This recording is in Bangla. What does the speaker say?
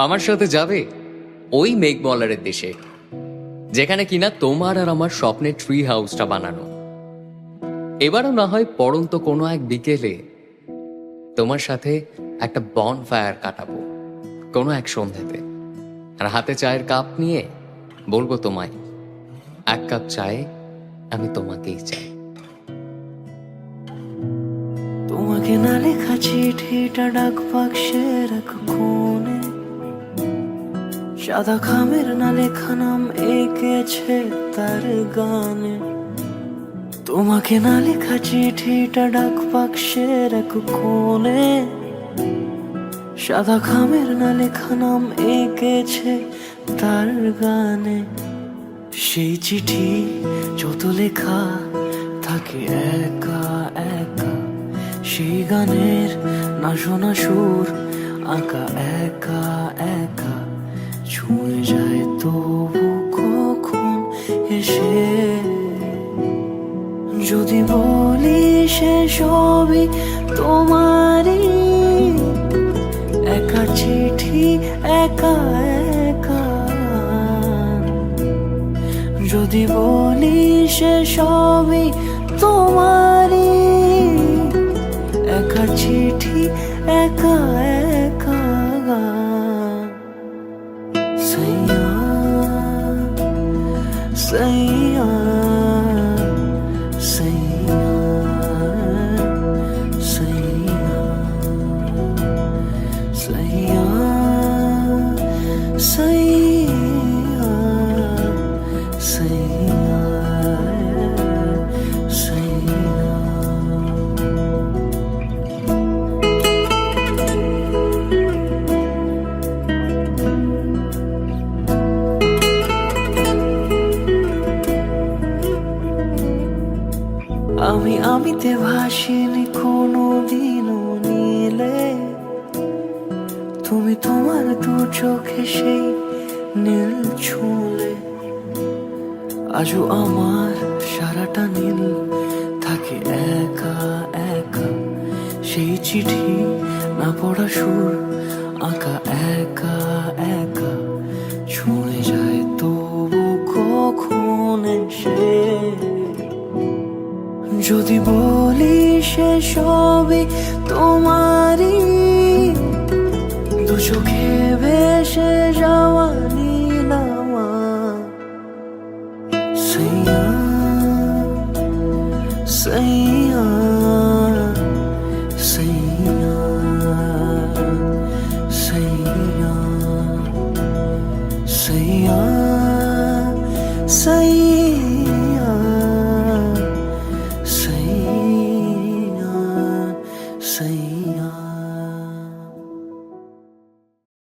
আমার সাথে যাবে ওই মেঘমলারের দেশে, যেখানে কিনা তোমার আর আমার স্বপ্নের ট্রি হাউসটা বানানো। এবারও না হয় পড়ন্ত কোনো এক বিকেলে তোমার সাথে একটা বন ফায়ার কাটাবো কোনো এক সন্ধ্যাতে, আর হাতে চায়ের কাপ নিয়ে বলবো তোমায়, এক কাপ চায়ে আমি তোমাকেই চাই। তোমাকে না লেখা চিঠিটা ডাক বাক্সের এক কোণে, সাদা খামের না লেখা নাম এঁকেছে তার গানে। তোমাকে না লেখা চিঠিটা ডাক বাক্সের এক কোণে, সাদা খামের না লেখা নাম এঁকেছে তার গানে। সেই চিঠি যত লেখা থাকে একা একা, সেই গানের না শোনা সুর আঁকা একা একা, ছুঁয়ে যায় তবু কখন এসে। যদি বলি সে সবই তোমারই, একা চিঠি একা একা। যদি বলি সে সবই তোমারই, একা চিঠি একা একা। সাইয়া সাইয়া সাইয়া সাইয়া সাইয়া সাইয়া সাইয়া সাইয়া। আমিতে ভাসিনি কোনো দিনও নীলে, তুমি তোমার দু চোখে সেই নীল ছুঁলে। আজও আমার সারাটা নীল থাকে একা একা, সেই চিঠি না পড়া সুর আঁকা একা একা, ছুঁয়ে যায় তবু কখন এসে। যদি বলি সে সবই তোমারই, দু চোখে ভেসে যাওয়া নীলামা। সাইয়া সাইয়া সাইয়া সাইয়া সাইয়া সাইয়া।